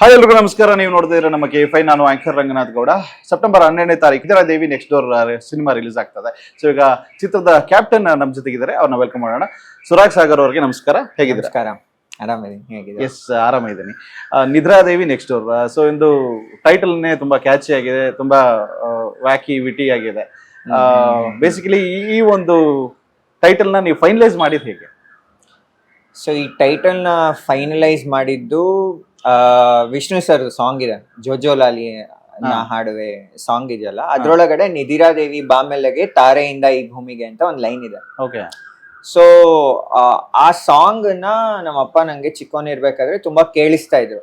Hi ಎಲ್ರಿಗೂ ನಮಸ್ಕಾರ. ನೀವು ನೋಡ್ತಿದ್ರೆ ನಮ್ಮ KFI. ನಾನು ಆಂಕರ್ ರಂಗನಾಥ್ ಗೌಡ. ಸೆಪ್ಟೆಂಬರ್ 12ನೇ ತಾರೀಕು ನಿದ್ರಾದೇವಿ ನೆಕ್ಸ್ಟ್ ಡೋರ್ ಸಿನಿಮಾ ರಿಲೀಸ್ ಆಗ್ತದೆ. ಸೊ ಈಗ ಚಿತ್ರದ ಕ್ಯಾಪ್ಟನ್ ನಮ್ಮ ಜೊತೆಗಿದ್ದಾರೆ, ಅವ್ರನ್ನ ವೆಲ್ಕಮ್ ಮಾಡೋಣ. ಸುರಾಗ್ ಸಾಗರ್ ಅವರಿಗೆ ನಮಸ್ಕಾರ. ಹೇಗಿದ್ದಾರೆ? ಎಸ್, ಆರಾಮಿದ್ದೀನಿ. Nidradevi next door. ಸೊ ಇಂದು ಟೈಟಲ್ನೇ ತುಂಬಾ ಕ್ಯಾಚಿ ಆಗಿದೆ, ತುಂಬಾ ವ್ಯಾಕಿ ವಿಟಿ ಆಗಿದೆ. ಬೇಸಿಕಲಿ ಈ ಒಂದು ಟೈಟಲ್ನ ನೀವು ಫೈನಲೈಸ್ ಮಾಡಿದ್ ಹೇಗೆ? ಸೊ ಈ ಟೈಟಲ್ನ ಫೈನಲೈಸ್ ಮಾಡಿದ್ದು ವಿಷ್ಣು ಸರ್ ಸಾಂಗ್ ಇದೆ, ಜೋಜೋಲಾಲಿ ನಾ ಹಾಡುವೆ ಸಾಂಗ್ ಇದೆಯಲ್ಲ, ಅದ್ರೊಳಗಡೆ ನಿಧಿರಾದೇವಿ ಬಾಮೆಲ್ಲಗೆ ತಾರೆಯಿಂದ ಈ ಭೂಮಿಗೆ ಅಂತ ಒಂದು ಲೈನ್ ಇದೆ. ಓಕೆ. ಸೊ ಆ ಸಾಂಗ್ ನ ನಮ್ಮಪ್ಪ ನಂಗೆ ಚಿಕ್ಕವನಿರ್ಬೇಕಾದ್ರೆ ತುಂಬಾ ಕೇಳಿಸ್ತಾ ಇದ್ರು.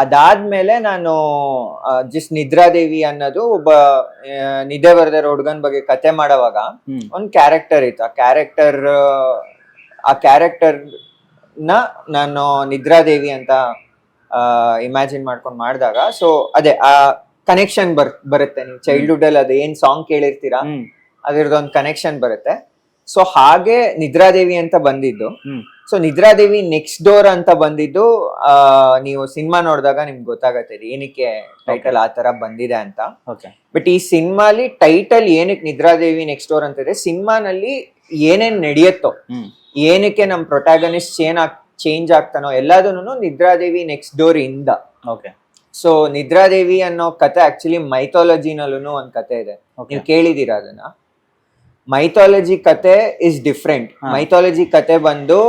ಅದಾದ್ಮೇಲೆ ನಾನು ಜಸ್ಟ್ ನಿದ್ರಾದೇವಿ ಅನ್ನೋದು ಒಬ್ಬ ನಿದ್ದೆ ಬರದೇ ಹುಡುಗನ್ ಬಗ್ಗೆ ಕತೆ ಮಾಡೋವಾಗ ಒಂದ್ ಕ್ಯಾರೆಕ್ಟರ್ ಇತ್ತು. ಆ ಕ್ಯಾರೆಕ್ಟರ್ ನ ನಾನು ನಿದ್ರಾದೇವಿ ಅಂತ ಇಮ್ಯಾಜಿನ್ ಮಾಡ್ಕೊಂಡು ಮಾಡಿದಾಗ, ಸೊ ಅದೇ ಆ ಕನೆಕ್ಷನ್ ಬರುತ್ತೆ. ನೀವು ಚೈಲ್ಡ್ಹುಡ್ ಅಲ್ಲಿ ಅದು ಏನ್ ಸಾಂಗ್ ಕೇಳಿರ್ತೀರಾ ಅದ್ರದ್ದೊಂದು ಕನೆಕ್ಷನ್ ಬರುತ್ತೆ. ಸೊ ಹಾಗೆ ನಿದ್ರಾದೇವಿ ಅಂತ ಬಂದಿದ್ದು. ಸೊ ನಿದ್ರಾದೇವಿ ನೆಕ್ಸ್ಟ್ ಡೋರ್ ಅಂತ ಬಂದಿದ್ದು ನೀವು ಸಿನಿಮಾ ನೋಡಿದಾಗ ನಿಮ್ಗೆ ಗೊತ್ತಾಗತ್ತೆ ಏನಕ್ಕೆ ಟೈಟಲ್ ಆ ತರ ಬಂದಿದೆ ಅಂತ. ಬಟ್ ಈ ಸಿನಿಮಾಲಿ ಟೈಟಲ್ ಏನಕ್ಕೆ ನಿದ್ರಾದೇವಿ ನೆಕ್ಸ್ಟ್ ಡೋರ್ ಅಂತ ಇದೆ, ಸಿನಿಮಾನಲ್ಲಿ ಏನೇನ್ ನಡೆಯುತ್ತೋ, ಏನಕ್ಕೆ ನಮ್ ಪ್ರೊಟ್ಯಾಗನಿಸ್ಟ್ ಚೇಂಜ್ ಆಗ್ತಾನೋ ಎಲ್ಲದನ್ನು ನಿದ್ರಾದೇವಿ ನೆಕ್ಸ್ಟ್ ಡೋರ್ ಇಂದ. ಸೊ ನಿದ್ರಾದೇವಿ ಅನ್ನೋ ಕತೆ ಆಕ್ಚುಲಿ ಮೈಥಾಲಜಿನಲ್ಲೂ ಒಂದ್ ಕತೆ ಇದೆ, ನೀವು ಕೇಳಿದೀರಾ ಅದನ್ನ? ಮೈಥಾಲಜಿ ಕತೆ ಇಸ್ ಡಿಫ್ರೆಂಟ್. ಮೈಥಾಲಜಿ ಕತೆ ಬಂದು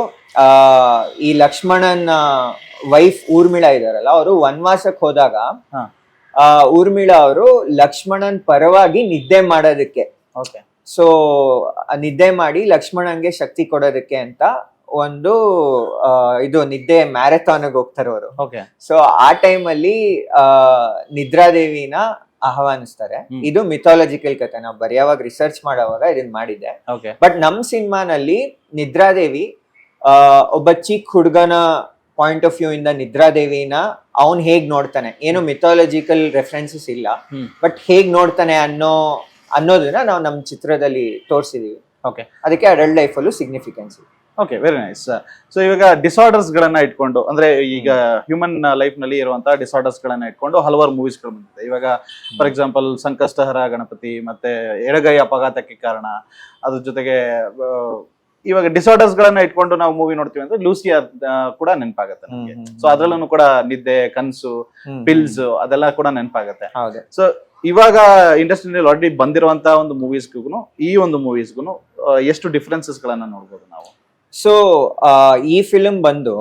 ಈ ಲಕ್ಷ್ಮಣನ್ ವೈಫ್ ಊರ್ಮಿಳಾ ಇದಾರಲ್ಲ, ಅವರು ವನವಾಸಕ್ಕೆ ಹೋದಾಗ ಊರ್ಮಿಳಾ ಅವರು ಲಕ್ಷ್ಮಣನ್ ಪರವಾಗಿ ನಿದ್ದೆ ಮಾಡೋದಕ್ಕೆ, ಸೊ ನಿದ್ದೆ ಮಾಡಿ ಲಕ್ಷ್ಮಣನ್ಗೆ ಶಕ್ತಿ ಕೊಡೋದಕ್ಕೆ ಅಂತ ಒಂದು ಇದು ನಿದ್ದೆ ಮ್ಯಾರಥಾನ್ಗೆ ಹೋಗ್ತಾರೆ ಅವರು. ಸೊ ಆ ಟೈಮ್ ಅಲ್ಲಿ ನಿದ್ರಾದೇವಿನ ಆಹ್ವಾನಿಸ್ತಾರೆ. ಇದು ಮಿಥಾಲಜಿಕಲ್ ಕತೆ. ನಾವು ಬರೆಯುವಾಗ ರಿಸರ್ಚ್ ಮಾಡೋವಾಗ ಇದನ್ನ ಮಾಡಿದ್ದೆ. ಬಟ್ ನಮ್ ಸಿನಿಮಾನಲ್ಲಿ ನಿದ್ರಾದೇವಿ ಒಬ್ಬ ಚಿಕ್ಕ ಹುಡುಗನ ಪಾಯಿಂಟ್ ಆಫ್ ವ್ಯೂ ಇಂದ ನಿದ್ರಾದೇವಿನ ಅವನ್ ಹೇಗ್ ನೋಡ್ತಾನೆ, ಏನು ಮಿಥಾಲಜಿಕಲ್ ರೆಫರೆನ್ಸಸ್ ಇಲ್ಲ, ಬಟ್ ಹೇಗ್ ನೋಡ್ತಾನೆ ಅನ್ನೋದನ್ನ ನಾವು ನಮ್ಮ ಚಿತ್ರದಲ್ಲಿ ತೋರಿಸಿದೀವಿ. ಅದಕ್ಕೆ ಅಡಲ್ಟ್ ಲೈಫ್ ಅಲ್ಲೂ ಸಿಗ್ನಿಫಿಕೆನ್ಸ್ ಇದೆ. Okay, very nice. ಸೊ ಇವಾಗ ಡಿಸಾರ್ಡರ್ಸ್ ಗಳನ್ನ ಇಟ್ಕೊಂಡು, ಅಂದ್ರೆ ಈಗ ಹ್ಯೂಮನ್ ಲೈಫ್ ನಲ್ಲಿ ಇರುವಂತಹ ಡಿಸಾರ್ಡರ್ಸ್ ಗಳನ್ನ ಇಟ್ಕೊಂಡು ಹಲವಾರು ಮೂವೀಸ್ ಗಳು ಬಂದಿದೆ. ಇವಾಗ ಫಾರ್ ಎಕ್ಸಾಂಪಲ್ ಸಂಕಷ್ಟಹರ ಗಣಪತಿ, ಮತ್ತೆ ಎಡಗೈ ಅಪಘಾತಕ್ಕೆ ಕಾರಣ, ಅದ್ರ ಜೊತೆಗೆ ಇವಾಗ ಡಿಸಾರ್ಡರ್ಸ್ ಗಳನ್ನ ಇಟ್ಕೊಂಡು ನಾವು ಮೂವಿ ನೋಡ್ತೀವಿ ಅಂದ್ರೆ ಲೂಸಿಯಾ ಕೂಡ ನೆನಪಾಗತ್ತೆ ನಮಗೆ. ಸೊ ಅದ್ರಲ್ಲೂ ಕೂಡ ನಿದ್ದೆ, ಕನ್ಸು, ಪಿಲ್ಸ್ ಅದೆಲ್ಲ ಕೂಡ ನೆನಪಾಗತ್ತೆ. ಸೊ ಇವಾಗ ಇಂಡಸ್ಟ್ರಿಯಲ್ಲಿ ಆಲ್ರೆಡಿ ಬಂದಿರುವಂತಹ ಒಂದು ಮೂವೀಸ್ಗೂ ಈ ಒಂದು ಮೂವೀಸ್ಗೂ ಎಷ್ಟು ಡಿಫ್ರೆನ್ಸಸ್ ಗಳನ್ನ ನೋಡ್ಬೋದು ನಾವು? ಸೊ ಈ ಫಿಲ್ಮ್ ಬಂದು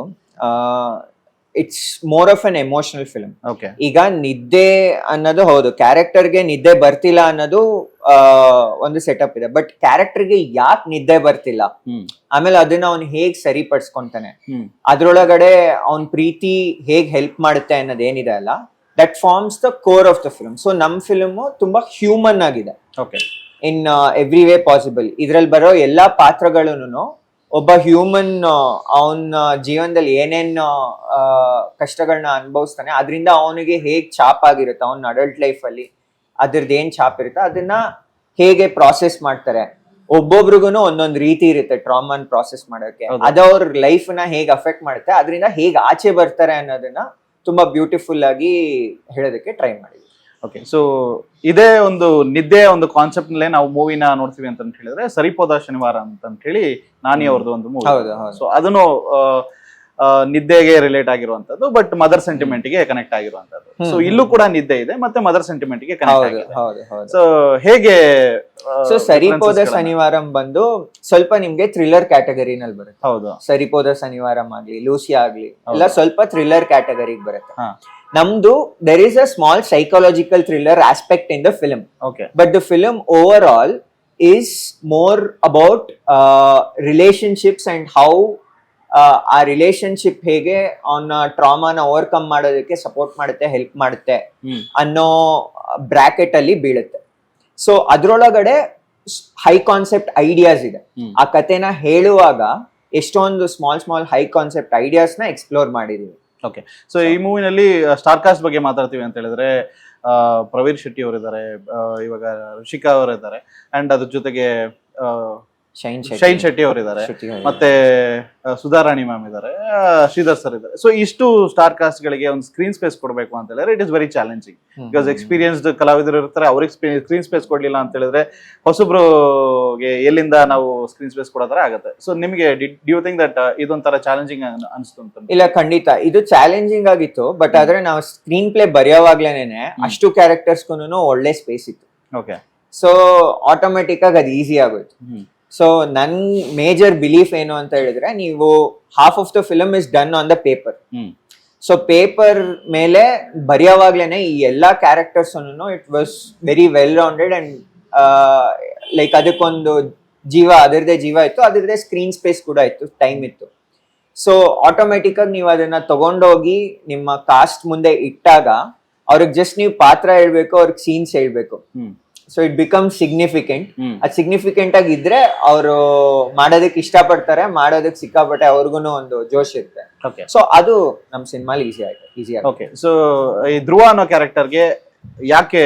it's more of an emotional film. ಈಗ ನಿದ್ದೆ ಅನ್ನೋದು ಹೌದು, ಕ್ಯಾರೆಕ್ಟರ್ಗೆ ನಿದ್ದೆ ಬರ್ತಿಲ್ಲ ಅನ್ನೋದು ಒಂದು ಸೆಟಪ್ ಇದೆ. ಬಟ್ ಕ್ಯಾರೆಕ್ಟರ್ಗೆ ಯಾಕೆ ನಿದ್ದೆ ಬರ್ತಿಲ್ಲ, ಆಮೇಲೆ ಅದನ್ನ ಅವ್ನು ಹೇಗ್ ಸರಿಪಡಿಸ್ಕೊಂತಾನೆ, ಅದ್ರೊಳಗಡೆ ಅವನ್ ಪ್ರೀತಿ ಹೇಗ್ ಹೆಲ್ಪ್ ಮಾಡುತ್ತೆ ಅನ್ನೋದೇನಿದೆ ಅಲ್ಲ, that forms the core of the film. So ನಮ್ ಫಿಲ್ಮ್ ತುಂಬಾ ಹ್ಯೂಮನ್ ಆಗಿದೆ ಇನ್ ಎವ್ರಿ ವೇ ಪಾಸಿಬಲ್. ಇದ್ರಲ್ಲಿ ಬರೋ ಎಲ್ಲಾ ಪಾತ್ರಗಳನ್ನು ಒಬ್ಬ ಹ್ಯೂಮನ್ ಅವನ ಜೀವನದಲ್ಲಿ ಏನೇನ್ ಕಷ್ಟಗಳನ್ನ ಅನುಭವಿಸ್ತಾನೆ, ಅದರಿಂದ ಅವನಿಗೆ ಹೇಗ್ ಛಾಪ್ ಆಗಿರುತ್ತೆ ಅವನ ಅಡಲ್ಟ್ ಲೈಫ್ ಅಲ್ಲಿ, ಅದ್ರದ್ದು ಏನ್ ಛಾಪ್ ಇರುತ್ತೆ ಅದನ್ನ ಹೇಗೆ ಪ್ರಾಸೆಸ್ ಮಾಡ್ತಾರೆ. ಒಬ್ಬೊಬ್ರಿಗೂ ಒಂದೊಂದ್ ರೀತಿ ಇರುತ್ತೆ ಟ್ರಾಮಾನ್ ಪ್ರಾಸೆಸ್ ಮಾಡೋಕೆ, ಅದವ್ರ ಲೈಫ್ ನ ಹೇಗ್ ಅಫೆಕ್ಟ್ ಮಾಡುತ್ತೆ, ಅದರಿಂದ ಹೇಗ್ ಆಚೆ ಬರ್ತಾರೆ ಅನ್ನೋದನ್ನ ತುಂಬಾ ಬ್ಯೂಟಿಫುಲ್ ಆಗಿ ಹೇಳೋದಕ್ಕೆ ಟ್ರೈ ಮಾಡಿದ್ವಿ. ಓಕೆ, ಸೊ ಇದೇ ಒಂದು ನಿದ್ದೆ ಒಂದು ಕಾನ್ಸೆಪ್ಟ್ ನಲ್ಲೇ ನಾವು ಮೂವಿನ ನೋಡ್ತೀವಿ ಅಂತ ಹೇಳಿದ್ರೆ ಸರಿಪೋದ ಶನಿವಾರ ಅಂತ ಹೇಳಿ ನಾನಿ ಅವ್ರದ್ದು ಒಂದು ಮೂವಿ. ಸೊ ಅದನ್ನು ನಿದ್ದೆಗೆ ರಿಲೇಟ್ ಆಗಿರುವಂತದ್ದು, ಬಟ್ ಮದರ್ ಸೆಂಟಿಮೆಂಟ್ ಗೆ ಕನೆಕ್ಟ್ ಆಗಿರುವಂತದ್ದು. ಸೊ ಇಲ್ಲೂ ಕೂಡ ನಿದ್ದೆ ಇದೆ ಮತ್ತೆ ಮದರ್ ಸೆಂಟಿಮೆಂಟ್ ಗೆ ಕನೆಕ್ಟ್ ಆಗಿದೆ. ಸೊ ಹೇಗೆ? ಸೊ ಸರಿಪೋದ ಶನಿವಾರಂ ಬಂದು ಸ್ವಲ್ಪ ನಿಮ್ಗೆ ಥ್ರಿಲ್ಲರ್ ಕ್ಯಾಟಗರಿನಲ್ಲಿ ಬರುತ್ತೆ. ಹೌದು, ಸರಿಪೋದ ಶನಿವಾರಂ ಆಗ್ಲಿ, ಲೂಸಿಯಾ ಆಗ್ಲಿ ಎಲ್ಲ ಸ್ವಲ್ಪ ಥ್ರಿಲ್ಲರ್ ಕ್ಯಾಟಗರಿಗೆ ಬರುತ್ತೆ. ನಮ್ದು there is a small psychological thriller aspect in the film. But the film overall is more about relationships and how ಆ ರಿಲೇಶನ್ಶಿಪ್ ಹೇಗೆ ಅವನ ಟ್ರಾಮಾನ ಓವರ್ಕಮ್ ಮಾಡೋದಕ್ಕೆ ಸಪೋರ್ಟ್ ಮಾಡುತ್ತೆ, ಹೆಲ್ಪ್ ಮಾಡುತ್ತೆ ಅನ್ನೋ ಬ್ರಾಕೆಟ್ ಅಲ್ಲಿ ಬೀಳುತ್ತೆ. ಸೊ ಅದ್ರೊಳಗಡೆ ಹೈ ಕಾನ್ಸೆಪ್ಟ್ ಐಡಿಯಾಸ್ ಇದೆ. ಆ ಕತೆನ ಹೇಳುವಾಗ ಎಷ್ಟೊಂದು ಸ್ಮಾಲ್ ಹೈ ಕಾನ್ಸೆಪ್ಟ್ ಐಡಿಯಾಸ್ ನ ಎಕ್ಸ್ಪ್ಲೋರ್ ಮಾಡಿದೀವಿ. ಓಕೆ, ಸೊ ಈ ಮೂವಿನಲ್ಲಿ ಸ್ಟಾರ್ ಕಾಸ್ಟ್ ಬಗ್ಗೆ ಮಾತಾಡ್ತೀವಿ ಅಂತ ಹೇಳಿದ್ರೆ ಪ್ರವೀರ್ ಶೆಟ್ಟಿ ಅವರಿದ್ದಾರೆ, ಇವಾಗ ಋಷಿಕಾ ಅವರಿದ್ದಾರೆ, ಅಂಡ್ ಅದ್ರ ಜೊತೆಗೆ ಶೈನ್ ಶೆಟ್ಟಿ ಅವರು ಇದ್ದಾರೆ, ಮತ್ತೆ ಸುಧಾರಾಣಿ ಮ್ಯಾಮ್ ಇದ್ದಾರೆ, ಶ್ರೀಧರ್ ಸರ್ ಇದ್ದಾರೆ. ಸೊ ಇಷ್ಟು ಸ್ಟಾರ್ ಕಾಸ್ಟ್ ಗಳಿಗೆ ಒಂದು ಸ್ಕ್ರೀನ್ ಸ್ಪೇಸ್ ಕೊಡಬೇಕು ಅಂತ ಹೇಳಿದ್ರೆ it is very challenging. Because experienced ಕಲಾವಿದರು ಇರ್ತಾರೆ, ಅವ್ರಿಗೆ ಸ್ಕ್ರೀನ್ ಸ್ಪೇಸ್ ಕೊಡ್ಲಿಲ್ಲ ಅಂತ ಹೇಳಿದ್ರೆ ಹೊಸಬ್ರಿಗೆ ಎಲ್ಲಿಂದ ನಾವು ಸ್ಕ್ರೀನ್ ಸ್ಪೇಸ್ ಕೊಡೋ ತರ ಆಗುತ್ತೆ. ಸೊ ನಿಮಗೆ ಡ್ಯೂ ಥಿಂಕ್ ದಟ್ ಇದೊಂಥರ ಚಾಲೆಂಜಿಂಗ್ ಅನಿಸ್ತು ಅಂತ? ಇಲ್ಲ, ಖಂಡಿತ ಇದು ಚಾಲೆಂಜಿಂಗ್ ಆಗಿತ್ತು. ಬಟ್ ಆದ್ರೆ ನಾವು ಸ್ಕ್ರೀನ್ ಪ್ಲೇ ಬರೆಯೋವಾಗ್ಲೇನೆ ಅಷ್ಟು ಕ್ಯಾರೆಕ್ಟರ್ಸ್ಗೂ ಒಳ್ಳೆ ಸ್ಪೇಸ್ ಇತ್ತು. ಓಕೆ. ಸೊ ಆಟೋಮೆಟಿಕ್ ಆಗಿ ಅದು ಈಸಿ ಆಗೋಯ್ತು. ಸೊ ನನ್ ಮೇಜರ್ ಬಿಲೀಫ್ ಏನು ಅಂತ ಹೇಳಿದ್ರೆ, ನೀವು half of the film is done on the paper. So paper ಮೇಲೆ ಬರೆಯೋವಾಗ್ಲೇನೆ ಈ ಎಲ್ಲಾ characters it was very well rounded and like ಅದಕ್ಕೊಂದು ಅದರದೇ ಜೀವ ಇತ್ತು, ಅದರದೇ ಸ್ಕ್ರೀನ್ ಸ್ಪೇಸ್ ಕೂಡ ಇತ್ತು, ಟೈಮ್ ಇತ್ತು. ಸೊ ಆಟೋಮೆಟಿಕ್ ಆಗಿ ನೀವು ಅದನ್ನ ತಗೊಂಡೋಗಿ ನಿಮ್ಮ ಕಾಸ್ಟ್ ಮುಂದೆ ಇಟ್ಟಾಗ ಅವ್ರಿಗೆ ಜಸ್ಟ್ ನೀವು ಪಾತ್ರ ಹೇಳ್ಬೇಕು, ಅವ್ರಿಗೆ ಸೀನ್ಸ್ ಹೇಳ್ಬೇಕು. So it become significant. ಅದು ಸಿಗ್ನಿಫಿಕೆಂಟ್ ಆಗಿ ಇದ್ರೆ ಅವರು ಮಾಡೋದಕ್ಕೆ ಇಷ್ಟಪಡ್ತಾರೆ, ಮಾಡೋದಕ್ಕೆ ಸಿಕ್ಕಾಪಟ್ಟೆ ಅವ್ರಿಗೂ ಒಂದು ಜೋಶ್ ಇರುತ್ತೆ. ಸೊ ಅದು ನಮ್ ಸಿನಿಮಾಲಿ ಈಸಿ ಆಯ್ತು. ಓಕೆ. ಸೊ ಈ ಧ್ರುವ ಅನ್ನೋ ಕ್ಯಾರೆಕ್ಟರ್ಗೆ ಯಾಕೆ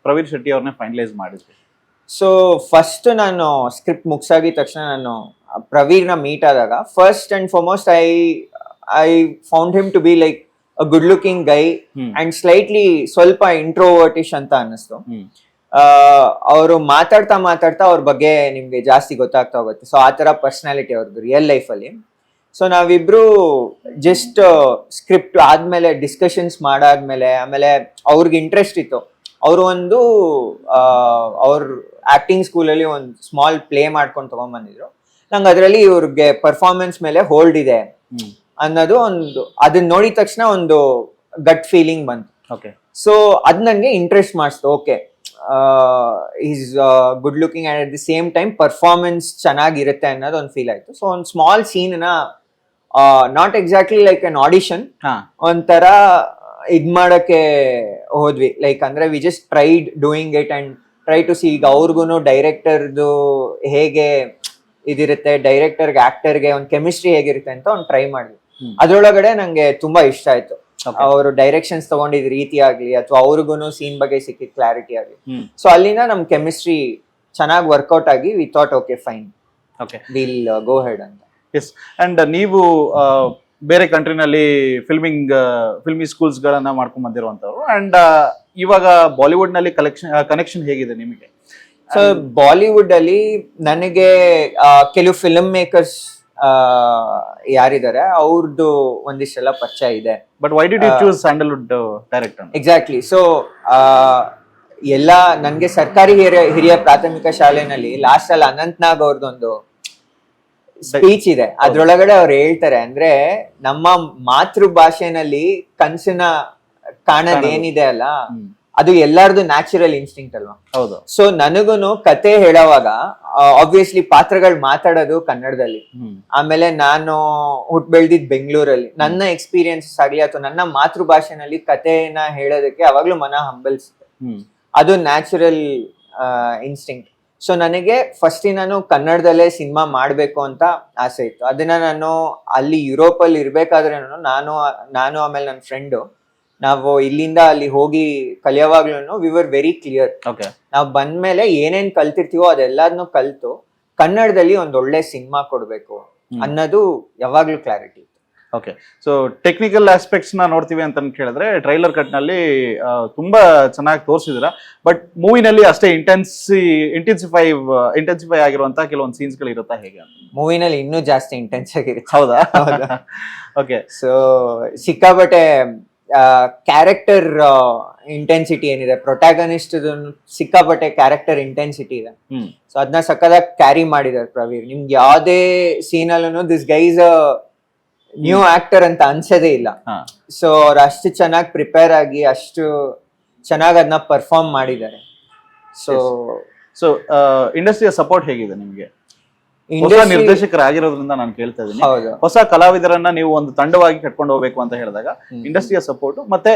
ಪ್ರವೀಣ್ ಶೆಟ್ಟಿ ಅವ್ರನ್ನೇ ಫೈನಲೈಸ್ ಮಾಡಿದ್ವಿ? ಸೊ ಫಸ್ಟ್ ನಾನು ಸ್ಕ್ರಿಪ್ಟ್ ಮುಗ್ಸಾಗಿದ ತಕ್ಷಣ ನಾನು ಪ್ರವೀರ್ನ ಮೀಟ್ ಆದಾಗ first and foremost I found him to be like a good looking guy and slightly ಸ್ವಲ್ಪ ಇಂಟ್ರೋವರ್ಟಿಶ್ ಅಂತ ಅನ್ನಿಸ್ತು. ಅವರು ಮಾತಾಡ್ತಾ ಅವ್ರ ಬಗ್ಗೆ ನಿಮ್ಗೆ ಜಾಸ್ತಿ ಗೊತ್ತಾಗ್ತಾ ಹೋಗುತ್ತೆ. ಸೊ ಆ ತರ ಪರ್ಸನಾಲಿಟಿ ಅವ್ರದ್ದು ರಿಯಲ್ ಲೈಫ್ ಅಲ್ಲಿ. ಸೊ ನಾವಿಬ್ರು ಜಸ್ಟ್ ಸ್ಕ್ರಿಪ್ಟ್ ಆದ್ಮೇಲೆ ಡಿಸ್ಕಷನ್ಸ್ ಮಾಡಾದ್ಮೇಲೆ ಆಮೇಲೆ ಅವ್ರಿಗೆ ಇಂಟ್ರೆಸ್ಟ್ ಇತ್ತು. ಅವರು ಒಂದು ಅವ್ರ ಆಕ್ಟಿಂಗ್ ಸ್ಕೂಲಲ್ಲಿ ಒಂದು ಸ್ಮಾಲ್ ಪ್ಲೇ ಮಾಡ್ಕೊಂಡು ತಗೊಂಡ್ಬಂದಿದ್ರು. ನಂಗೆ ಅದರಲ್ಲಿ ಇವ್ರಿಗೆ ಪರ್ಫಾರ್ಮೆನ್ಸ್ ಮೇಲೆ ಹೋಲ್ಡ್ ಇದೆ ಅನ್ನೋದು ಒಂದು, ಅದನ್ನ ನೋಡಿದ ತಕ್ಷಣ ಒಂದು ಗಟ್ ಫೀಲಿಂಗ್ ಬಂತು. ಸೊ ಅದ್ ನಂಗೆ ಇಂಟ್ರೆಸ್ಟ್ ಮಾಡಿಸ್ತು. Okay, is good looking and at the same time performance ಚೆನ್ನಾಗಿರುತ್ತೆ ಅನ್ನೋದು ಒಂದು ಫೀಲ್ ಆಯ್ತು. ಸೊ ಒಂದು small scene not exactly like an audition, ಒಂಥರ ಇದ್ ಮಾಡಕ್ಕೆ ಹೋದ್ವಿ. ಲೈಕ್ ಅಂದ್ರೆ we just tried doing it and try to see. ಈಗ ಅವ್ರಿಗೂ ಡೈರೆಕ್ಟರ್ದು ಹೇಗೆ ಇದಿರುತ್ತೆ, ಡೈರೆಕ್ಟರ್ಗೆ ಆಕ್ಟರ್ಗೆ ಒಂದು ಕೆಮಿಸ್ಟ್ರಿ ಹೇಗಿರುತ್ತೆ ಅಂತ ಒಂದು ಟ್ರೈ ಮಾಡಿದ್ವಿ. ಅದ್ರೊಳಗಡೆ ನಂಗೆ ತುಂಬಾ ಇಷ್ಟ ಆಯ್ತು. ಅವರು ಡೈರೆಕ್ಷನ್ಸ್ ತಗೊಂಡಿದ್ ರೀತಿ ಆಗ್ಲಿ ಅಥವಾ ಅವ್ರಿಗೂ ಸೀನ್ ಬಗ್ಗೆ ಸಿಕ್ಕಿದ ಕ್ಲಾರಿಟಿ ಆಗ್ಲಿ. ಸೊ ಅಲ್ಲಿಂದ ನಮ್ ಕೆಮಿಸ್ಟ್ರಿ ಚೆನ್ನಾಗಿ ವರ್ಕೌಟ್ ಆಗಿ we thought okay fine, will go head ಅಂತ. ಎಸ್. ಅಂಡ್ ನೀವು ಬೇರೆ ಕಂಟ್ರಿನಲ್ಲಿ ಫಿಲ್ಮಿ ಸ್ಕೂಲ್ಸ್ ಗಳನ್ನ ಮಾಡ್ಕೊಂಡ್ ಬಂದಿರುವಂತವ್ರು. ಅಂಡ್ ಇವಾಗ ಬಾಲಿವುಡ್ ನಲ್ಲಿ ಕನೆಕ್ಷನ್ ಹೇಗಿದೆ ನಿಮಗೆ? ಸೊ ಬಾಲಿವುಡ್ ಅಲ್ಲಿ ನನಗೆ ಕೆಲವು ಫಿಲ್ಮ್ ಮೇಕರ್ಸ್ ಯಾರಿದ್ದಾರೆ ಅವ್ರದ್ದು ಒಂದಿಷ್ಟೆಲ್ಲ ಪರಿಚಯ ಇದೆ. But why did you choose Sandalwood director? Exactly. So ಎಲ್ಲ ನನ್ಗೆ ಸರ್ಕಾರಿ ಹಿರಿಯ ಪ್ರಾಥಮಿಕ ಶಾಲೆನಲ್ಲಿ ಲಾಸ್ಟ್ ಅಲ್ಲಿ ಅನಂತ್ ನಾಗ್ ಅವ್ರದ್ದೊಂದು ಸ್ಪೀಚ್ ಇದೆ. ಅದ್ರೊಳಗಡೆ ಅವ್ರು ಹೇಳ್ತಾರೆ, ಅಂದ್ರೆ ನಮ್ಮ ಮಾತೃ ಭಾಷೆನಲ್ಲಿ ಕನ್ಸಿನ ಕಾಣೋದೇನಿದೆ ಅಲ್ಲ, ಅದು ಎಲ್ಲಾರ್ದು ನ್ಯಾಚುರಲ್ ಇನ್ಸ್ಟಿಂಕ್ಟ್ ಅಲ್ವಾ? ಹೌದು. ಸೊ ನನಗೂನು ಕತೆ ಹೇಳೋವಾಗ ಆಬ್ವಿಯಸ್ಲಿ ಪಾತ್ರಗಳು ಮಾತಾಡೋದು ಕನ್ನಡದಲ್ಲಿ. ಆಮೇಲೆ ನಾನು ಹುಟ್ಟು ಬೆಳ್ದಿದ್ ಬೆಂಗಳೂರಲ್ಲಿ, ನನ್ನ ಎಕ್ಸ್ಪೀರಿಯನ್ಸಸ್ ಆಗ್ಲಿ ಅಥವಾ ನನ್ನ ಮಾತೃ ಭಾಷೆನಲ್ಲಿ ಕತೆನ ಹೇಳೋದಕ್ಕೆ ಅವಾಗ್ಲೂ ಮನ ಹಂಬಲಿಸುತ್ತೆ. ಅದು ನ್ಯಾಚುರಲ್ ಇನ್ಸ್ಟಿಂಕ್ಟ್. ಸೊ ನನಗೆ ನಾನು ಕನ್ನಡದಲ್ಲೇ ಸಿನಿಮಾ ಮಾಡ್ಬೇಕು ಅಂತ ಆಸೆ ಇತ್ತು. ಅದನ್ನ ನಾನು ಅಲ್ಲಿ ಯುರೋಪ್ ಅಲ್ಲಿ ಇರ್ಬೇಕಾದ್ರೆ ನಾನು ಆಮೇಲೆ ನನ್ನ ಫ್ರೆಂಡು ನಾವು ಇಲ್ಲಿಂದ ಅಲ್ಲಿ ಹೋಗಿ ಕಲಿಯೋವಾಗ್ಲೂ ವಿ ವರ್ ವೆರಿ ಕ್ಲಿಯರ್. ನಾವು ಬಂದ್ಮೇಲೆ ಏನೇನ್ ಕಲ್ತಿರ್ತೀವೋ ಅದೆಲ್ಲದನ್ನು ಕಲ್ತು ಕನ್ನಡದಲ್ಲಿ ಒಂದ್ ಒಳ್ಳೆ ಸಿನಿಮಾ ಕೊಡ್ಬೇಕು ಅನ್ನೋದು ಯಾವಾಗ್ಲೂ clarity. Okay. So technical aspects ನ ನೋಡ್ತೀವಿ ಅಂತ ಕೇಳಿದ್ರೆ ಟ್ರೈಲರ್ ಕಟ್ ನಲ್ಲಿ ತುಂಬಾ ಚೆನ್ನಾಗಿ ತೋರಿಸಿದ್ರ, ಬಟ್ ಮೂವಿನಲ್ಲಿ ಅಷ್ಟೇ ಇಂಟೆನ್ಸಿಫೈ ಆಗಿರುವಂತಹ ಕೆಲವೊಂದು ಸೀನ್ಸ್ ಗಳು ಇರುತ್ತಾ ಹೇಗೆ? ಮೂವಿನಲ್ಲಿ ಇನ್ನೂ ಜಾಸ್ತಿ ಇಂಟೆನ್ಸ್ ಆಗಿರುತ್ತೆ. ಹೌದಾ? ಓಕೆ. ಸೊ ಸಿಕ್ಕಾಬಟ್ಟೆ ಕ್ಯಾರೆಕ್ಟರ್ ಇಂಟೆನ್ಸಿಟಿ ಏನಿದೆ, ಪ್ರೊಟ್ಯಾಗನಿಸ್ಟ್ ಸಿಕ್ಕಾಪಟ್ಟೆ ಕ್ಯಾರೆಕ್ಟರ್ ಇಂಟೆನ್ಸಿಟಿ ಇದೆ. ಸೊ ಅದನ್ನ ಸಕ್ಕದಾಗಿ ಕ್ಯಾರಿ ಮಾಡಿದ್ದಾರೆ ಪ್ರವೀರ್. ನಿಮ್ಗೆ ಯಾವ್ದೇ ಸೀನ್ ಅಲ್ಲೂ ದಿಸ್ ಗೈಸ್ ನ್ಯೂ ಆಕ್ಟರ್ ಅಂತ ಅನ್ಸೋದೇ ಇಲ್ಲ. ಸೊ ಅವ್ರು ಅಷ್ಟು ಚೆನ್ನಾಗಿ ಪ್ರಿಪೇರ್ ಆಗಿ ಅಷ್ಟು ಚೆನ್ನಾಗಿ ಅದನ್ನ ಪರ್ಫಾರ್ಮ್ ಮಾಡಿದ್ದಾರೆ. ಸೊ ಇಂಡಸ್ಟ್ರಿಯ ಸಪೋರ್ಟ್ ಹೇಗಿದೆ ನಿಮ್ಗೆ? ನಿರ್ದೇಶಕರಾಗಿರೋದ್ರಿಂದ ನಾನು ಕೇಳ್ತಾ ಇದ್ದೀನಿ, ಹೊಸ ಕಲಾವಿದರನ್ನ ನೀವು ಒಂದು ತಂಡವಾಗಿ ಕಟ್ಕೊಂಡು ಹೋಗ್ಬೇಕು ಅಂತ ಹೇಳಿದಾಗ ಇಂಡಸ್ಟ್ರಿಯ ಸಪೋರ್ಟ್ ಮತ್ತೆ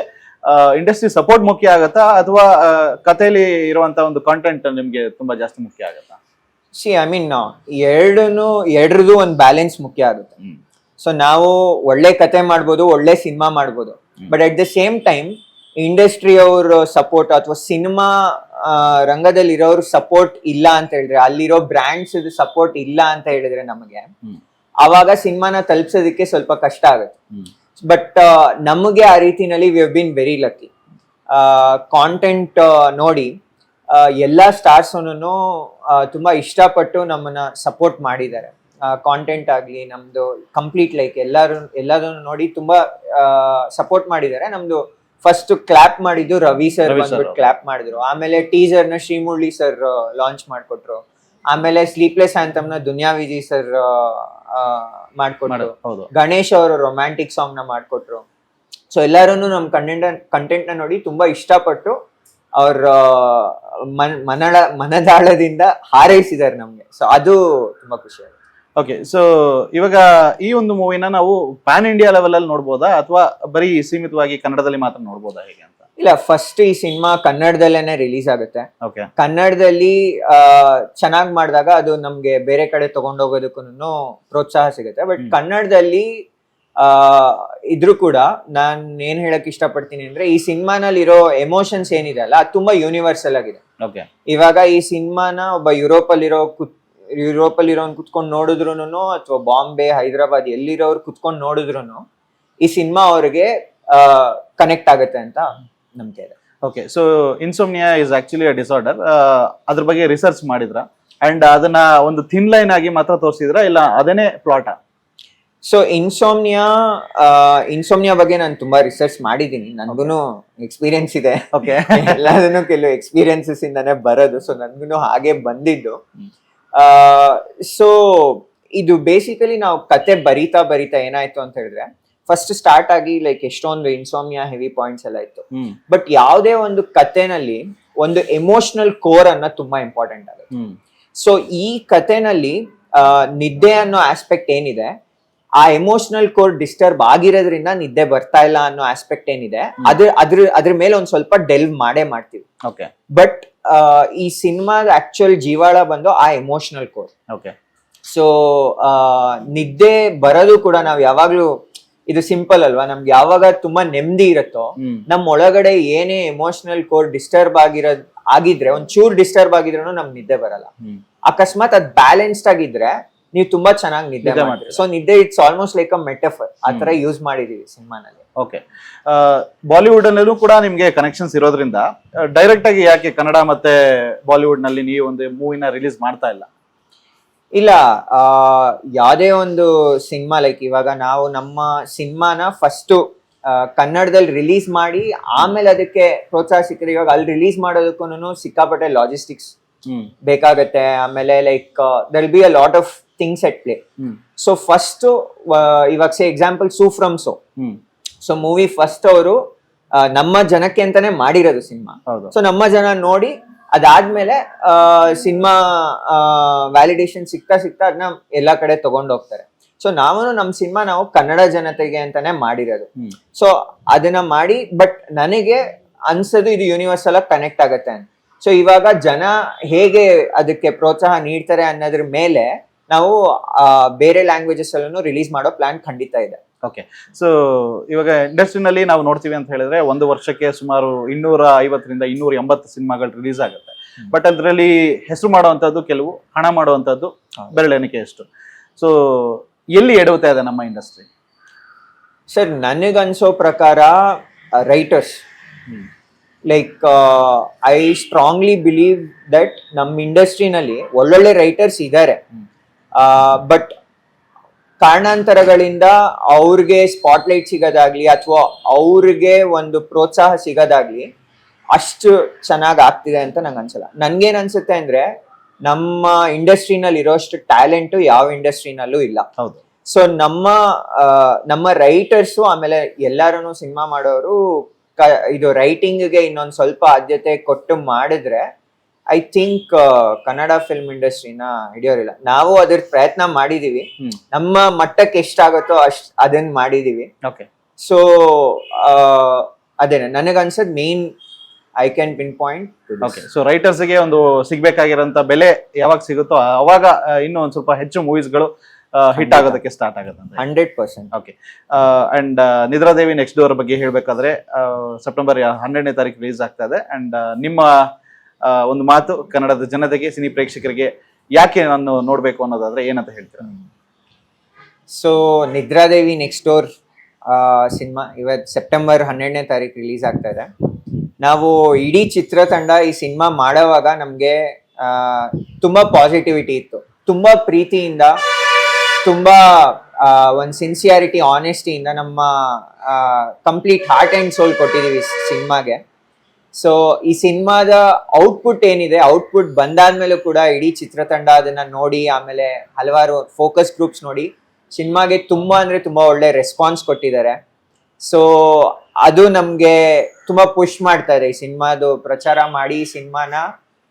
ಇಂಡಸ್ಟ್ರಿ ಸಪೋರ್ಟ್ ಮುಖ್ಯ ಆಗತ್ತಾ ಅಥವಾ ಕಥೆಯಲ್ಲಿ ಇರುವಂತ ಒಂದು ಕಾಂಟೆಂಟ್ ನಿಮ್ಗೆ ತುಂಬಾ ಜಾಸ್ತಿ ಮುಖ್ಯ ಆಗತ್ತಾ? ಐ ಮೀನ್ ಎರಡರದು ಒಂದು ಬ್ಯಾಲೆನ್ಸ್ ಮುಖ್ಯ ಆಗುತ್ತೆ. ಸೊ ನಾವು ಒಳ್ಳೆ ಕತೆ ಮಾಡ್ಬೋದು, ಒಳ್ಳೆ ಸಿನಿಮಾ ಮಾಡ್ಬೋದು, but at the same time industry ಅವ್ರ ಸಪೋರ್ಟ್ ಅಥವಾ ಸಿನಿಮಾ ರಂಗದಲ್ಲಿ ಇರೋರು ಸಪೋರ್ಟ್ ಇಲ್ಲ ಅಂತ ಹೇಳಿದ್ರೆ, ಅಲ್ಲಿರೋ ಬ್ರ್ಯಾಂಡ್ಸ್ ಸಪೋರ್ಟ್ ಇಲ್ಲ ಅಂತ ಹೇಳಿದ್ರೆ ನಮಗೆ, ಅವಾಗ ಸಿನಿಮಾನ ತಲುಪಿಸೋದಕ್ಕೆ ಸ್ವಲ್ಪ ಕಷ್ಟ ಆಗುತ್ತೆ. ಬಟ್ ನಮಗೆ ಆ ರೀತಿನಲ್ಲಿ we have been very lucky. Content ನೋಡಿ ಎಲ್ಲಾ ಸ್ಟಾರ್ಸ್ ತುಂಬಾ ಇಷ್ಟಪಟ್ಟು ನಮ್ಮನ್ನ ಸಪೋರ್ಟ್ ಮಾಡಿದ್ದಾರೆ. ಕಾಂಟೆಂಟ್ ಆಗ್ಲಿ ನಮ್ದು ಕಂಪ್ಲೀಟ್ ಲೈಕ್ ಎಲ್ಲದನ್ನು ನೋಡಿ ತುಂಬಾ ಸಪೋರ್ಟ್ ಮಾಡಿದ್ದಾರೆ. ನಮ್ದು ಫಸ್ಟ್ ಕ್ಲಾಪ್ ಮಾಡಿದ್ದು ರವಿ ಸರ್ ಬಂದ್ಬಿಟ್ಟು ಕ್ಲಾಪ್ ಮಾಡಿದ್ರು. ಆಮೇಲೆ ಟೀಸರ್ ನ ಶ್ರೀಮುರಳಿ ಸರ್ ಲಾಂಚ್ ಮಾಡ್ಕೊಟ್ರು. ಆಮೇಲೆ ಸ್ಲೀಪ್ಲೆಸ್ ಆಂಥಮ್ ನ ದುನಿಯಾ ವಿಜಯ್ ಸರ್ ಮಾಡ್ಕೊಟ್ರು. ಗಣೇಶ್ ಅವರು ರೊಮ್ಯಾಂಟಿಕ್ ಸಾಂಗ್ ನ ಮಾಡ್ಕೊಟ್ರು. ಸೊ ಎಲ್ಲಾರು ನಮ್ ಕಂಟೆಂಟ್ ನ ನೋಡಿ ತುಂಬಾ ಇಷ್ಟಪಟ್ಟು ಅವ್ರ ಮನದಾಳದಿಂದ ಹಾರೈಸಿದ್ದಾರೆ ನಮ್ಗೆ. ಸೊ ಅದು ತುಂಬಾ ಖುಷಿ ಆಗುತ್ತೆ. ಓಕೆ, ಸೊ ಇವಾಗ ಈ ಒಂದು ಮೂವಿನ ನಾವು ಪ್ಯಾನ್ ಇಂಡಿಯಾ ಲೆವೆಲ್ ಅಲ್ಲಿ ನೋಡ್ಬೋದಾ ಅಥವಾ ಬರೀ ಸೀಮಿತವಾಗಿ ಕನ್ನಡದಲ್ಲಿ ಮಾತ್ರ ನೋಡ್ಬೋದಾ ಹೇಗೆ ಅಂತ? ಇಲ್ಲ, ಫಸ್ಟ್ ಈ ಸಿನಿಮಾ ಕನ್ನಡದಲ್ಲೇನೆ ರಿಲೀಸ್ ಆಗುತ್ತೆ. ಓಕೆ, ಕನ್ನಡದಲ್ಲಿ ಚೆನ್ನಾಗಿ ಮಾಡಿದಾಗ ಅದು ನಮ್ಗೆ ಬೇರೆ ಕಡೆ ತಗೊಂಡೋಗೋದಕ್ಕೂ ಪ್ರೋತ್ಸಾಹ ಸಿಗುತ್ತೆ. ಬಟ್ ಕನ್ನಡದಲ್ಲಿ ಇದ್ರೂ ಕೂಡ ನಾನ್ ಏನ್ ಹೇಳಕ್ ಇಷ್ಟಪಡ್ತೀನಿ ಅಂದ್ರೆ, ಈ ಸಿನಿಮಾನಲ್ಲಿರೋ ಎಮೋಷನ್ಸ್ ಏನಿದೆ ಅಲ್ಲ, ಅದು ತುಂಬಾ ಯೂನಿವರ್ಸಲ್ ಆಗಿದೆ. ಓಕೆ, ಇವಾಗ ಈ ಸಿನಿಮಾನ ಒಬ್ಬ ಯುರೋಪಲ್ಲಿರೋನ್ ಕುತ್ಕೊಂಡು ನೋಡಿದ್ರು ಅಥವಾ ಬಾಂಬೆ, ಹೈದರಾಬಾದ್ ಎಲ್ಲಿರೋರು ಕುತ್ಕೊಂಡು ನೋಡಿದ್ರು ಈ ಸಿನಿಮಾ ಅವ್ರಿಗೆ ಕನೆಕ್ಟ್ ಆಗುತ್ತೆ ಅಂತ ನಂಬಿಕೆ ಇದೆ. Okay, so insomnia is actually a disorder. ಅದ್ರ ಬಗ್ಗೆ ರಿಸರ್ಚ್ ಮಾಡಿದ್ರ ಅಂಡ್ ಅದನ್ನ ಒಂದು ಥಿನ್ ಲೈನ್ ಆಗಿ ಮಾತ್ರ ತೋರಿಸಿದ್ರ, ಇಲ್ಲ ಅದೇನೇ ಪ್ಲಾಟಾ? ಸೊ ಇನ್ಸೋಮ್ನಿಯಾ ಬಗ್ಗೆ ನಾನು ತುಂಬಾ ರಿಸರ್ಚ್ ಮಾಡಿದ್ದೀನಿ. ನನ್ಗೂನು ಎಕ್ಸ್ಪೀರಿಯನ್ಸ್ ಇದೆ. ಓಕೆ, ಎಲ್ಲದನ್ನು ಕೆಲವು ಎಕ್ಸ್ಪೀರಿಯನ್ಸಸ್ ಇಂದಾನೆ ಬರೋದು. ಸೊ ನನ್ಗೂನು ಹಾಗೆ ಬಂದಿದ್ದು. ಸೊ ಇದು ಬೇಸಿಕಲಿ ನಾವು ಕತೆ ಬರೀತಾ ಏನಾಯ್ತು ಅಂತ ಹೇಳಿದ್ರೆ, ಫಸ್ಟ್ ಸ್ಟಾರ್ಟ್ ಆಗಿ ಲೈಕ್ ಎಷ್ಟೊಂದು ಇನ್ಸೋಮ್ನಿಯಾ ಹೆವಿ ಪಾಯಿಂಟ್ಸ್ ಎಲ್ಲ ಇತ್ತು. ಬಟ್ ಯಾವುದೇ ಒಂದು ಕಥೆನಲ್ಲಿ ಒಂದು ಎಮೋಷನಲ್ ಕೋರ್ ಅನ್ನ ತುಂಬಾ ಇಂಪಾರ್ಟೆಂಟ್ ಆಗುತ್ತೆ. ಸೊ ಈ ಕಥೆನಲ್ಲಿ ನಿದ್ದೆ ಅನ್ನೋ ಆಸ್ಪೆಕ್ಟ್ ಏನಿದೆ, ಆ ಎಮೋಷನಲ್ ಕೋರ್ ಡಿಸ್ಟರ್ಬ್ ಆಗಿರೋದ್ರಿಂದ ನಿದ್ದೆ ಬರ್ತಾ ಇಲ್ಲ ಅನ್ನೋ ಆಸ್ಪೆಕ್ಟ್ ಏನಿದೆ, ಅದ್ರ ಮೇಲೆ ಒಂದ್ ಸ್ವಲ್ಪ ಡೆಲ್ವ್ ಮಾಡ್ತೀವಿ. ಓಕೆ, ಬಟ್ ಈ ಸಿನಿಮಾದ ಆಕ್ಚುಯಲ್ ಜೀವಾಳ ಬಂದು ಆ ಎಮೋಷನಲ್ ಕೋರ್. ಓಕೆ, ಸೊ ನಿದ್ದೆ ಬರೋದು ಕೂಡ ನಾವ್ ಯಾವಾಗ್ಲೂ, ಇದು ಸಿಂಪಲ್ ಅಲ್ವಾ, ನಮ್ಗೆ ಯಾವಾಗ ತುಂಬಾ ನೆಮ್ಮದಿ ಇರುತ್ತೋ, ನಮ್ ಒಳಗಡೆ ಏನೇ ಎಮೋಷನಲ್ ಕೋರ್ ಡಿಸ್ಟರ್ಬ್ ಆಗಿದ್ರೆ ಒಂಚೂರು ಡಿಸ್ಟರ್ಬ್ ಆಗಿದ್ರು ನಮ್ಗೆ ನಿದ್ದೆ ಬರಲ್ಲ. ಅಕಸ್ಮಾತ್ ಅದ್ ಬ್ಯಾಲೆನ್ಸ್ಡ್ ಆಗಿದ್ರೆ ನೀವು ತುಂಬಾ ಚೆನ್ನಾಗಿ ನಿದ್ದೆ ಮಾಡ್ತೀರಿ. ಸೊ ನಿದ್ದೆ it's almost like a metaphor, ಆತರ ಯೂಸ್ ಮಾಡಿದೀವಿ ಸಿನಿಮಾನಲ್ಲಿ. ಓಕೆ, ಬಾಲಿವುಡ್ ನಲ್ಲೂ ಕೂಡ ನಿಮ್ಗೆ ಕನೆಕ್ಷನ್ಸ್ ಇರೋದ್ರಿಂದ ಡೈರೆಕ್ಟ್ ಆಗಿ ಯಾಕೆ ಕನ್ನಡ ಮತ್ತೆ ಬಾಲಿವುಡ್ ನಲ್ಲಿ ನೀವು ಒಂದು ಮೂವಿನ ರಿಲೀಸ್ ಮಾಡ್ತಾ ಇಲ್ಲ? ಇಲ್ಲ, ಯಾವುದೇ ಒಂದು ಸಿನಿಮಾ ಲೈಕ್ ಇವಾಗ ನಾವು ನಮ್ಮ ಸಿನಿಮಾನ ಫಸ್ಟ್ ಕನ್ನಡದಲ್ಲಿ ರಿಲೀಸ್ ಮಾಡಿ ಆಮೇಲೆ ಅದಕ್ಕೆ ಪ್ರೋತ್ಸಾಹ ಸಿಕ್ಕಿದ್ರೆ, ಇವಾಗ ಅಲ್ಲಿ ರಿಲೀಸ್ ಮಾಡೋದಕ್ಕೂ ಸಿಕ್ಕಾಪಟ್ಟೆ ಲಾಜಿಸ್ಟಿಕ್ಸ್ ಬೇಕಾಗತ್ತೆ. ಆಮೇಲೆ like there will be a lot of things at play. So first ಇವಾಗ say example Su from So movie first ಅವರು ನಮ್ಮ ಜನಕ್ಕೆ ಅಂತಾನೆ ಮಾಡಿರೋದು ಸಿನಿಮಾ. ಸೊ ನಮ್ಮ ಜನ ನೋಡಿ ಅದಾದ್ಮೇಲೆ ಸಿನಿಮಾ ವ್ಯಾಲಿಡೇಷನ್ ಸಿಗ್ತಾ ಅದನ್ನ ಎಲ್ಲಾ ಕಡೆ ತಗೊಂಡು ಹೋಗ್ತಾರೆ. ಸೊ ನಮ್ಮ ಸಿನಿಮಾ ನಾವು ಕನ್ನಡ ಜನತೆಗೆ ಅಂತಾನೆ ಮಾಡಿರೋದು. ಸೊ ಅದನ್ನ ಮಾಡಿ, ಬಟ್ ನನಗೆ ಅನ್ಸೋದು ಇದು ಯೂನಿವರ್ಸಲ್ ಆಗಿ ಕನೆಕ್ಟ್ ಆಗತ್ತೆ ಅಂತ. ಸೊ ಇವಾಗ ಜನ ಹೇಗೆ ಅದಕ್ಕೆ ಪ್ರೋತ್ಸಾಹ ನೀಡ್ತಾರೆ ಅನ್ನೋದ್ರ ಮೇಲೆ ನಾವು ಬೇರೆ ಲ್ಯಾಂಗ್ವೇಜಸ್ ಅಲ್ಲೂ ರಿಲೀಸ್ ಮಾಡೋ ಪ್ಲಾನ್ ಖಂಡಿತ ಇದೆ. ಓಕೆ, ಸೊ ಇವಾಗ ಇಂಡಸ್ಟ್ರಿನಲ್ಲಿ ನಾವು ನೋಡ್ತೀವಿ ಅಂತ ಹೇಳಿದ್ರೆ ಒಂದು ವರ್ಷಕ್ಕೆ ಸುಮಾರು 250ರಿಂದ 280 ಸಿನಿಮಾಗಳು ರಿಲೀಸ್ ಆಗುತ್ತೆ. ಬಟ್ ಅದರಲ್ಲಿ ಹೆಸರು ಮಾಡುವಂಥದ್ದು ಕೆಲವು, ಹಣ ಮಾಡುವಂಥದ್ದು ಬೆರಳೆಣಿಕೆ ಎಷ್ಟು. ಸೊ ಎಲ್ಲಿ ಎಡವುತ್ತಾ ಇದೆ ನಮ್ಮ ಇಂಡಸ್ಟ್ರಿ? ಸರ್, ನನಗನ್ಸೋ ಪ್ರಕಾರ writers, like I strongly believe that ನಮ್ಮ ಇಂಡಸ್ಟ್ರಿನಲ್ಲಿ ಒಳ್ಳೊಳ್ಳೆ ರೈಟರ್ಸ್ ಇದ್ದಾರೆ. ಬಟ್ ಕಾರಣಾಂತರಗಳಿಂದ ಅವ್ರಿಗೆ ಸ್ಪಾಟ್ಲೈಟ್ ಸಿಗೋದಾಗ್ಲಿ ಅಥವಾ ಅವ್ರಿಗೆ ಒಂದು ಪ್ರೋತ್ಸಾಹ ಸಿಗೋದಾಗ್ಲಿ ಅಷ್ಟು ಚೆನ್ನಾಗಿ ಆಗ್ತಿದೆ ಅಂತ ನಂಗೆ ಅನ್ಸಲ್ಲ. ನನ್ಗೇನ್ ಅನ್ಸುತ್ತೆ ಅಂದ್ರೆ, ನಮ್ಮ ಇಂಡಸ್ಟ್ರಿನಲ್ಲಿ ಇರೋಷ್ಟು ಟ್ಯಾಲೆಂಟ್ ಯಾವ ಇಂಡಸ್ಟ್ರಿನಲ್ಲೂ ಇಲ್ಲ. ಹೌದು. ಸೊ ನಮ್ಮ ರೈಟರ್ಸು ಆಮೇಲೆ ಎಲ್ಲಾರು ಸಿನಿಮಾ ಮಾಡೋರು ಇದು ರೈಟಿಂಗ್ಗೆ ಇನ್ನೊಂದು ಸ್ವಲ್ಪ ಆದ್ಯತೆ ಕೊಟ್ಟು ಮಾಡಿದ್ರೆ ಐ ಥಿಂಕ್ ಕನ್ನಡ ಫಿಲ್ಮ್ ಇಂಡಸ್ಟ್ರಿನ ಹಿಡಿಯೋರಿಲ್ಲ. ನಾವು ಅದ್ರ ಪ್ರಯತ್ನ ಮಾಡಿದೀವಿ, ನಮ್ಮ ಮಟ್ಟಕ್ಕೆ ಎಷ್ಟಾಗುತ್ತೋ ಅದನ್ನ ಮಾಡಿದೀವಿ. ಸೊ ಅದೇನೆ ನನಗನ್ಸದ್ main I can pinpoint. So ರೈಟರ್ಸ್ಗೆ ಒಂದು ಸಿಗ್ಬೇಕಾಗಿರೋಂಥ ಬೆಲೆ ಯಾವಾಗ ಸಿಗುತ್ತೋ ಅವಾಗ ಇನ್ನೂ ಒಂದ್ ಸ್ವಲ್ಪ ಹೆಚ್ಚು ಮೂವೀಸ್ಗಳು ಹಿಟ್ ಆಗೋದಕ್ಕೆ ಸ್ಟಾರ್ಟ್ ಆಗುತ್ತೆ. 100%. Okay, and Nidradevi next door ಬಗ್ಗೆ ಹೇಳ್ಬೇಕಾದ್ರೆ ಸೆಪ್ಟೆಂಬರ್ 12ನೇ ತಾರೀಕು ರಿಲೀಸ್ ಆಗ್ತಾ ಇದೆ. ಅಂಡ್ ನಿಮ್ಮ ಒಂದು ಮಾತು ಕನ್ನಡದ ಜನತೆಗೆ, ಸಿನಿ ಪ್ರೇಕ್ಷಕರಿಗೆ ಯಾಕೆ ನಾನು ನೋಡ್ಬೇಕು ಅನ್ನೋದಾದ್ರೆ ಏನಂತ ಹೇಳ್ತೀರಾ? ಸೊ ನಿದ್ರಾದೇವಿ ನೆಕ್ಸ್ಟ್ ಡೋರ್ ಸಿನಿಮಾ ಇವತ್ತು ಸೆಪ್ಟೆಂಬರ್ 12ನೇ ತಾರೀಕು ರಿಲೀಸ್ ಆಗ್ತಾ ಇದೆ. ನಾವು ಇಡೀ ಚಿತ್ರತಂಡ ಈ ಸಿನಿಮಾ ಮಾಡೋವಾಗ ನಮಗೆ ತುಂಬಾ ಪಾಸಿಟಿವಿಟಿ ಇತ್ತು, ತುಂಬಾ ಪ್ರೀತಿಯಿಂದ, ತುಂಬಾ ಒಂದು ಸಿನ್ಸಿಯಾರಿಟಿ, ಆನೆಸ್ಟಿಯಿಂದ ನಮ್ಮ ಕಂಪ್ಲೀಟ್ ಹಾರ್ಟ್ ಆ್ಯಂಡ್ ಸೋಲ್ ಕೊಟ್ಟಿದ್ದೀವಿ ಸಿನಿಮಾಗೆ. ಸೊ ಈ ಸಿನಿಮಾದ ಔಟ್ಪುಟ್ ಏನಿದೆ, ಔಟ್ಪುಟ್ ಬಂದಾದ್ಮೇಲೂ ಕೂಡ ಇಡೀ ಚಿತ್ರತಂಡ ಅದನ್ನ ನೋಡಿ, ಆಮೇಲೆ ಹಲವಾರು ಫೋಕಸ್ ಗ್ರೂಪ್ಸ್ ನೋಡಿ ಸಿನಿಮಾಗೆ ತುಂಬಾ ಅಂದ್ರೆ ತುಂಬಾ ಒಳ್ಳೆ ರೆಸ್ಪಾನ್ಸ್ ಕೊಟ್ಟಿದ್ದಾರೆ. ಸೊ ಅದು ನಮ್ಗೆ ತುಂಬಾ ಪುಷ್ ಮಾಡ್ತಾ ಇದೆ ಈ ಸಿನಿಮಾದು ಪ್ರಚಾರ ಮಾಡಿ ಈ ಸಿನಿಮಾನ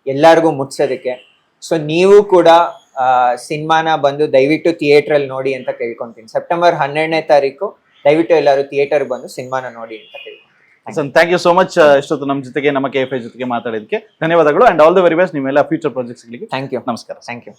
ಎಲ್ಲರಿಗೂ ಮುಟ್ಸೋದಕ್ಕೆ. ಸೊ ನೀವು ಕೂಡ ಸಿನಿಮಾನ ಬಂದು ದಯವಿಟ್ಟು ಥಿಯೇಟ್ರಲ್ಲಿ ನೋಡಿ ಅಂತ ಕೇಳ್ಕೊಂತೀನಿ. ಸೆಪ್ಟೆಂಬರ್ 12ನೇ ತಾರೀಕು ದಯವಿಟ್ಟು ಎಲ್ಲರೂ ಥಿಯೇಟರ್ ಬಂದು ಸಿನಿಮಾನ ನೋಡಿ ಅಂತ ಕೇಳ್ಕೊಂತೀನಿ. Thank you so much. ಇಷ್ಟೊತ್ತು ನಮ್ಮ ಜೊತೆಗೆ, ನಮ್ಮ KFI ಜೊತೆಗೆ ಮಾತಾಡೋದಕ್ಕೆ ಧನ್ಯವಾದಗಳು. And all the very best ನಿಮ್ಮೆಲ್ಲ ಫ್ಯೂಚರ್ ಪ್ರಾಜೆಕ್ಟ್ಸ್ಗಳಿಗೆ. Thank you. ನಮಸ್ಕಾರ. Thank you.